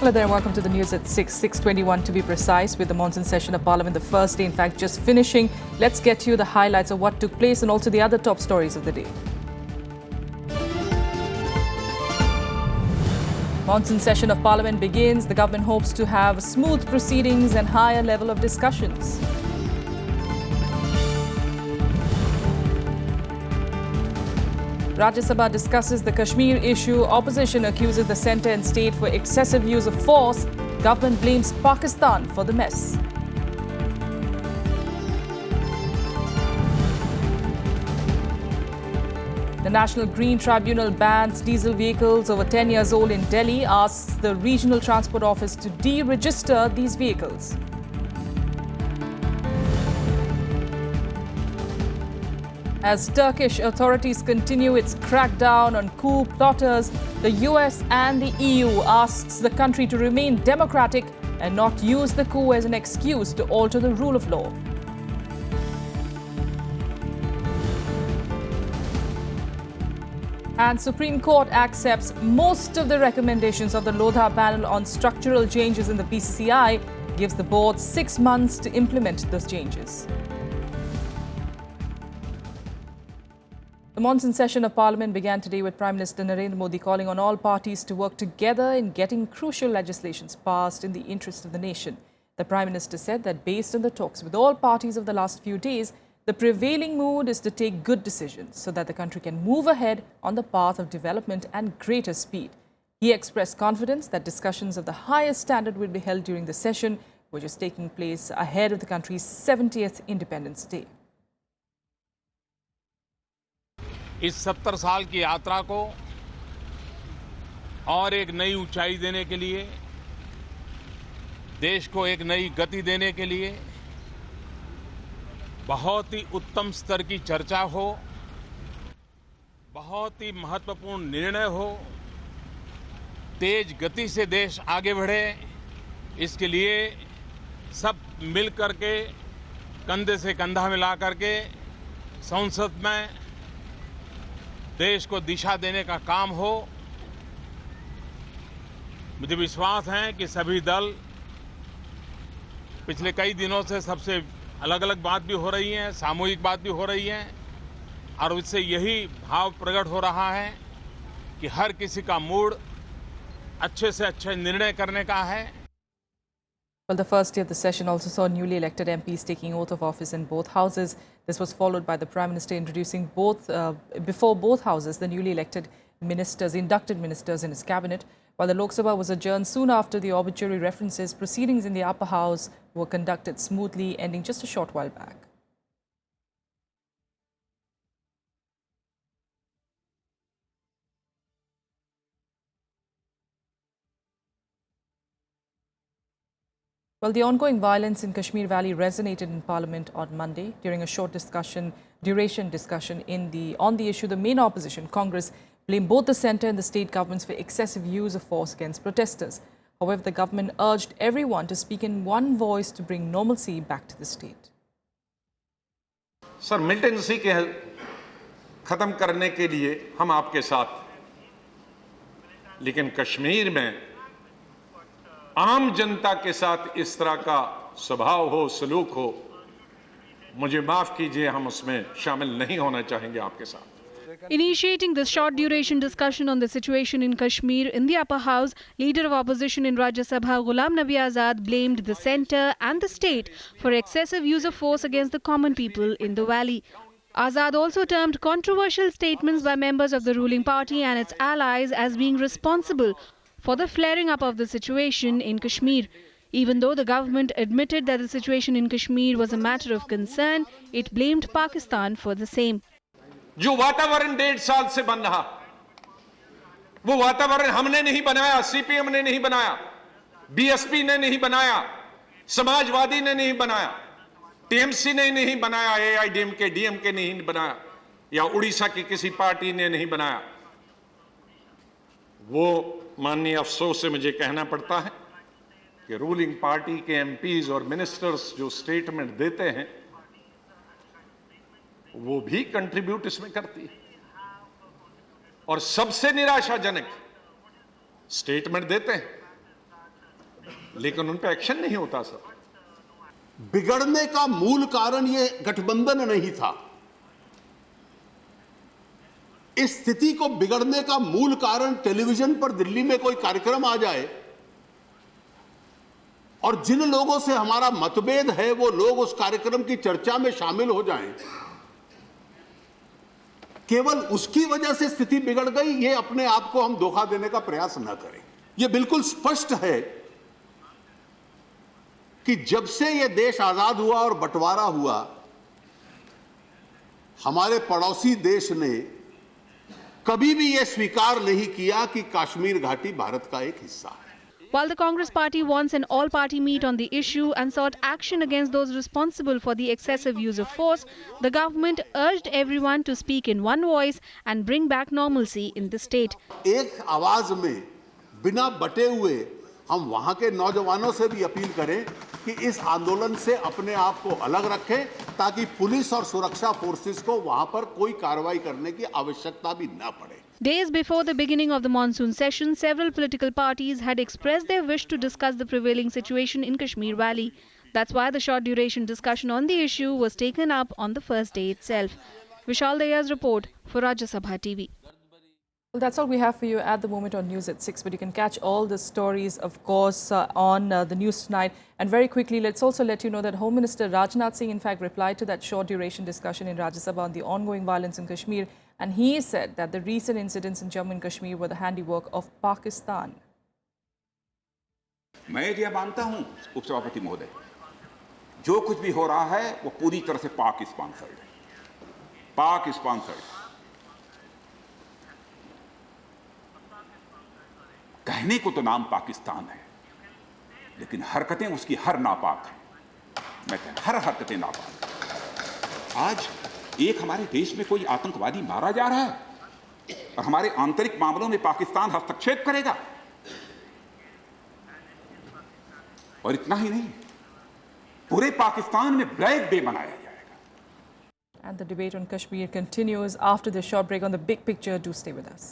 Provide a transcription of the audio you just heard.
Hello there and welcome to the news at 6:21 to be precise, with the monsoon session of Parliament the first day, in fact, just finishing. Let's get to you the highlights of what took place and also the other top stories of the day. Monsoon session of Parliament begins. The government hopes to have smooth proceedings and higher level of discussions. Rajya Sabha discusses the Kashmir issue. Opposition accuses the centre and state for excessive use of force. Government blames Pakistan for the mess. The National Green Tribunal bans diesel vehicles over 10 years old in Delhi, asks the Regional Transport Office to deregister these vehicles. As Turkish authorities continue its crackdown on coup plotters, the US and the EU asks the country to remain democratic and not use the coup as an excuse to alter the rule of law. And Supreme Court accepts most of the recommendations of the Lodha panel on structural changes in the BCCI, gives the board 6 months to implement those changes. The monsoon session of Parliament began today with Prime Minister Narendra Modi calling on all parties to work together in getting crucial legislations passed in the interest of the nation. The Prime Minister said that based on the talks with all parties of the last few days, the prevailing mood is to take good decisions so that the country can move ahead on the path of development and greater speed. He expressed confidence that discussions of the highest standard will be held during the session, which is taking place ahead of the country's 70th Independence Day. इस 70 साल की यात्रा को और एक नई ऊंचाई देने के लिए, देश को एक नई गति देने के लिए बहुत ही उत्तम स्तर की चर्चा हो, बहुत ही महत्वपूर्ण निर्णय हो, तेज गति से देश आगे बढ़े, इसके लिए सब मिल करके कंधे से कंधा मिला करके संसद में देश को दिशा देने का काम हो। मुझे विश्वास है कि सभी दल पिछले कई दिनों से सबसे अलग-अलग बात भी हो रही है, सामूहिक बात भी हो रही है, और उससे यही भाव प्रकट हो रहा है कि हर किसी का मूड अच्छे से अच्छे निर्णय करने का है। Well, the first day of the session also saw newly elected MPs taking oath of office in both houses. This was followed by the Prime Minister introducing before both houses, the newly elected ministers, inducted ministers in his cabinet. While the Lok Sabha was adjourned soon after the obituary references, proceedings in the upper house were conducted smoothly, ending just a short while back. Well, the ongoing violence in Kashmir Valley resonated in Parliament on Monday. During a short duration discussion on the issue, the main opposition, Congress, blamed both the centre and the state governments for excessive use of force against protesters. However, the government urged everyone to speak in one voice to bring normalcy back to the state. Sir, militancy के खत्म करने के लिए हम आपके साथ, लेकिन कश्मीर में आम जनता के साथ इस तरह का स्वभाव हो, सलूक हो, मुझे माफ कीजिए, हम उसमें शामिल नहीं होना चाहेंगे आपके साथ. Initiating this short duration discussion on the situation in Kashmir in the upper house, leader of opposition in Rajya Sabha Ghulam Nabi Azad blamed the centre and the state for excessive use of force against the common people in the valley. Azad also termed controversial statements by members of the ruling party and its allies as being responsible for the flaring up of the situation in Kashmir. Even though the government admitted that the situation in Kashmir was a matter of concern, it blamed Pakistan for the same. जो वातावरण 1.5 साल से बन रहा, वो वातावरण हमने नहीं बनाया, सीपीएम ने नहीं बनाया, बीएसपी ने नहीं बनाया, समाजवादी ने नहीं बनाया, टीएमसी ने नहीं बनाया, एआईडीएमके, डीएमके ने नहीं बनाया, या उड़ीसा की किसी पार्टी ने नहीं बनाया. वो माननीय अफसोस से मुझे कहना पड़ता है कि रूलिंग पार्टी के एमपीज और मिनिस्टर्स जो स्टेटमेंट देते हैं, वो भी कंट्रीब्यूट इसमें करती है. और सबसे निराशाजनक स्टेटमेंट देते हैं लेकिन उन पे एक्शन नहीं होता सर। बिगड़ने का मूल कारण ये गठबंधन नहीं था। इस स्थिति को बिगड़ने का मूल कारण टेलीविजन पर दिल्ली में कोई कार्यक्रम आ जाए और जिन लोगों से हमारा मतभेद है वो लोग उस कार्यक्रम की चर्चा में शामिल हो जाएं, केवल उसकी वजह से स्थिति बिगड़ गई, ये अपने आप को हम धोखा देने का प्रयास न करें। ये बिल्कुल स्पष्ट है कि जब से ये देश आजाद हुआ और बंटवारा हुआ, हमारे पड़ोसी देश ने कभी भी यह स्वीकार नहीं किया कि कश्मीर घाटी भारत का एक हिस्सा है। While the Congress party wants an all-party meet on the issue and sought action against those responsible for the excessive use of force, the government urged everyone to speak in one voice and bring back normalcy in the state. एक आवाज में बिना बटे हुए हम वहां के नौजवानों से भी अपील करें कि इस आंदोलन से अपने आप को अलग रखें ताकि पुलिस और सुरक्षा फोर्सेस को वहां पर कोई कार्रवाई करने की आवश्यकता भी न पड़े। Days before the beginning of the monsoon session, several political parties had expressed their wish to discuss the prevailing situation in Kashmir Valley. That's why the short duration discussion on the issue was taken up on the first day itself. Vishal Daya's report for Rajya Sabha TV. Well, that's all we have for you at the moment on News at 6, but you can catch all the stories, of course, on the news tonight. And very quickly, let's also let you know that Home Minister Rajnath Singh, in fact, replied to that short duration discussion in Rajya Sabha on the ongoing violence in Kashmir. And he said that the recent incidents in Jammu and Kashmir were the handiwork of Pakistan. मैं ये मानता हूं उपसभापति महोदय, जो कुछ भी हो रहा है वो पूरी तरह से पाक स्पॉन्सर्ड है। पाक स्पॉन्सर्ड कहने को तो नाम पाकिस्तान है, लेकिन हरकतें उसकी हर नापाक हैं। मैं कहता हर हरकतें नापाक हैं। आज एक हमारे देश में कोई आतंकवादी मारा जा रहा है और हमारे आंतरिक मामलों में पाकिस्तान हस्तक्षेप करेगा। और इतना ही नहीं, पूरे पाकिस्तान में ब्लैक डे मनाया जाएगा। And the debate on Kashmir continues after this short break. On the big picture, do stay with us.